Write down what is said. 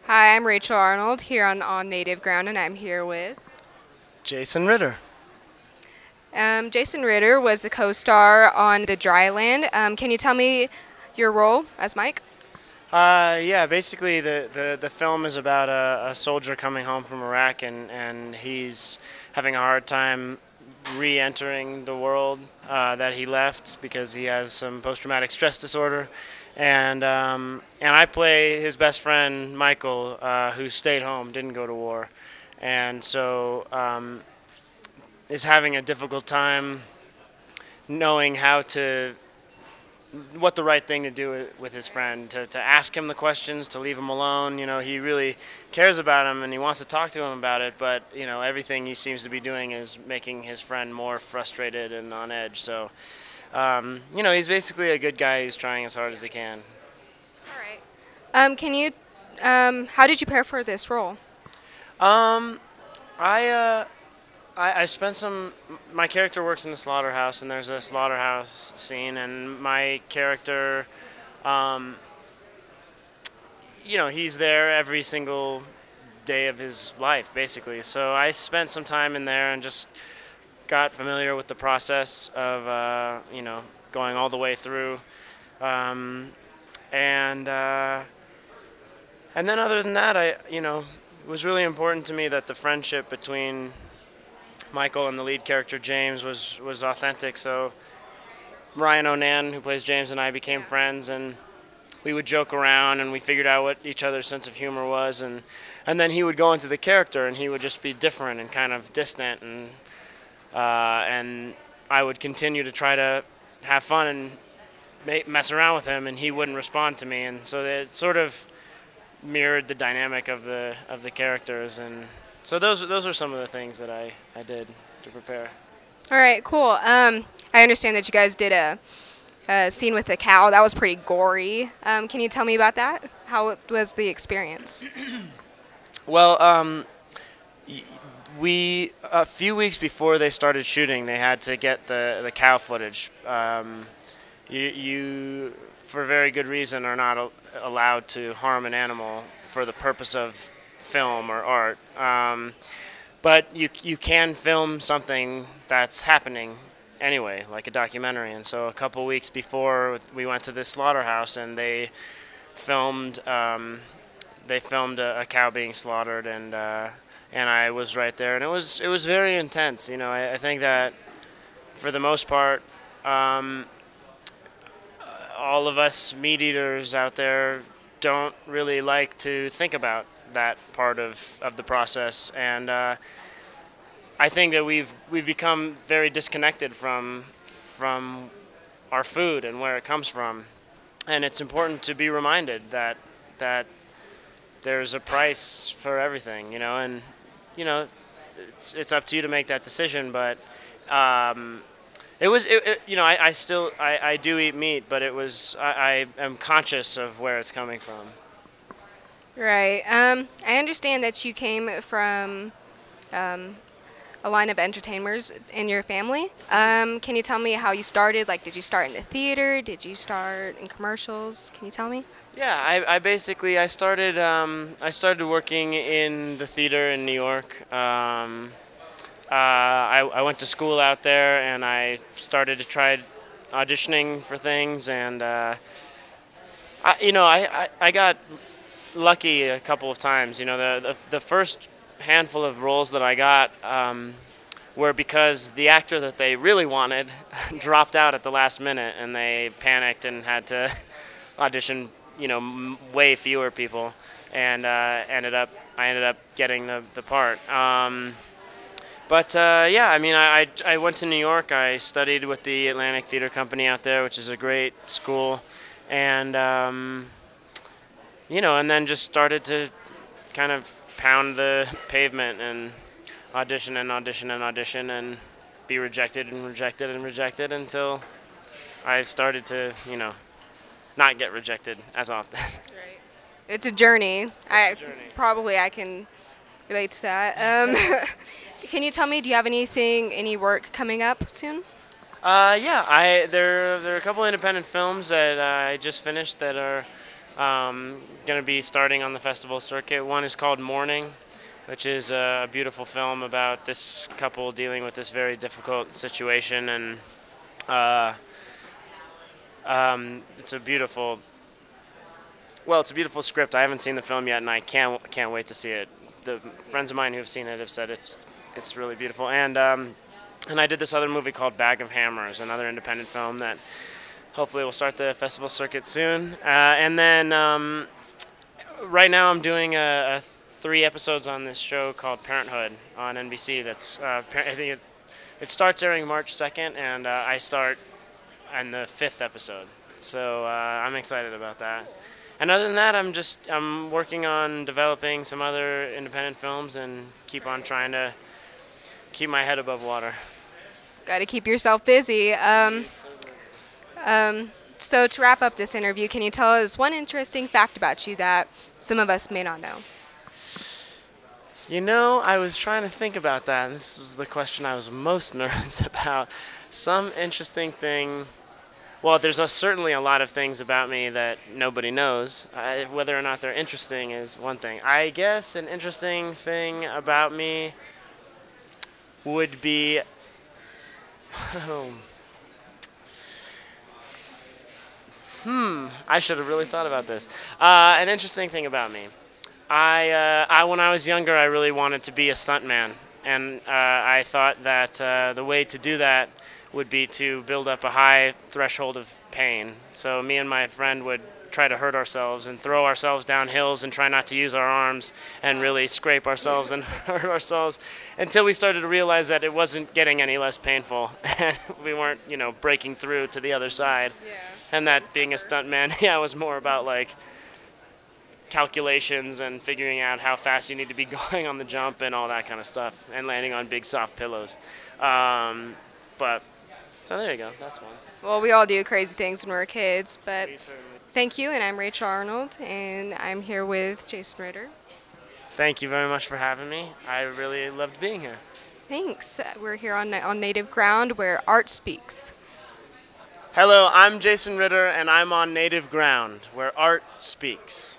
Hi, I'm Rachel Arnold here on Native Ground, and I'm here with Jason Ritter. Jason Ritter was the co-star on The Dryland. Can you tell me your role as Mike? Yeah, basically the film is about a soldier coming home from Iraq and he's having a hard time re-entering the world that he left because he has some post-traumatic stress disorder. And I play his best friend, Michael, who stayed home, didn't go to war. And so is having a difficult time knowing what the right thing to do with his friend, to ask him the questions, to leave him alone. You know, he really cares about him and he wants to talk to him about it, but, you know, everything he seems to be doing is making his friend more frustrated and on edge. So, you know, he's basically a good guy who's trying as hard as he can. All right. How did you prepare for this role? Um, I spent My character works in the slaughterhouse, and there's a slaughterhouse scene, and my character, um, you know, he's there every single day of his life, basically. So I spent some time in there and just got familiar with the process of, you know, going all the way through. Um, and, uh, and then other than that, you know, it was really important to me that the friendship between Michael and the lead character James was authentic. So Ryan Onan, who plays James, and I became friends, and we would joke around, and we figured out what each other's sense of humor was, and then he would go into the character, and he would just be different and kind of distant, and I would continue to try to have fun and mess around with him, and he wouldn't respond to me, and so it sort of mirrored the dynamic of the characters, and so those are some of the things that I did to prepare. All right, cool. I understand that you guys did a scene with the cow. That was pretty gory. Can you tell me about that? How was the experience? Well, we a few weeks before they started shooting, they had to get the cow footage. You, for very good reason, are not allowed to harm an animal for the purpose of film or art. But you can film something that's happening anyway, like a documentary. And so a couple weeks before, we went to this slaughterhouse, and filmed they filmed a cow being slaughtered, and I was right there, and it was very intense. You know, I think that for the most part, all of us meat eaters out there don't really like to think about that part of the process, and I think that we've become very disconnected from our food and where it comes from, and it's important to be reminded that there's a price for everything, you know, and you know it's up to you to make that decision, but you know, I do eat meat, but I am conscious of where it's coming from. Right. I understand that you came from um, a line of entertainers in your family. Can you tell me how you started? Like, did you start in the theater? Did you start in commercials? Can you tell me? Yeah, I started working in the theater in New York. I went to school out there, and I started to try auditioning for things, and you know, I got lucky a couple of times. You know, the first handful of roles that I got were because the actor that they really wanted dropped out at the last minute, and they panicked and had to audition, you know, way fewer people, and I ended up getting the part. Yeah, I mean, I went to New York. I studied with the Atlantic Theater Company out there, which is a great school, and you know, and then just started to kind of pound the pavement and audition and audition and audition and be rejected and rejected and rejected until I started to, you know, not get rejected as often. Right. It's a journey. It's a journey. I can relate to that. Can you tell me, do you have any work coming up soon? Yeah, there are a couple independent films that I just finished that are Going to be starting on the festival circuit. One is called Mourning, which is a beautiful film about this couple dealing with this very difficult situation, and uh, it's a beautiful. Well, it's a beautiful script. I haven't seen the film yet, and I can't wait to see it. The friends of mine who have seen it have said it's really beautiful. And I did this other movie called Bag of Hammers, another independent film that hopefully will start the festival circuit soon. And then right now I'm doing a 3 episodes on this show called Parenthood on NBC. That's I think it starts airing March 2nd, and I start on the 5th episode. So I'm excited about that. And other than that, I'm working on developing some other independent films and keep on trying to keep my head above water. Got to keep yourself busy. So to wrap up this interview, can you tell us one interesting fact about you that some of us may not know? You know, I was trying to think about that, and this is the question I was most nervous about. Some interesting thing. Well, there's certainly a lot of things about me that nobody knows. Whether or not they're interesting is one thing. I guess an interesting thing about me would be I should have really thought about this. An interesting thing about me. When I was younger, I really wanted to be a stuntman, and I thought that the way to do that would be to build up a high threshold of pain. So me and my friend would try to hurt ourselves and throw ourselves down hills and try not to use our arms and really scrape ourselves and hurt ourselves until we started to realize that it wasn't getting any less painful and we weren't, breaking through to the other side. Yeah. And that being a stuntman, yeah, was more about like calculations and figuring out how fast you need to be going on the jump and all that kind of stuff, and landing on big soft pillows. So there you go. That's one. Well, we all do crazy things when we're kids, but thank you. And I'm Rachel Arnold, and I'm here with Jason Ritter. Thank you very much for having me. I really loved being here. Thanks. We're here on native ground where art speaks. Hello, I'm Jason Ritter, and I'm on native ground where art speaks.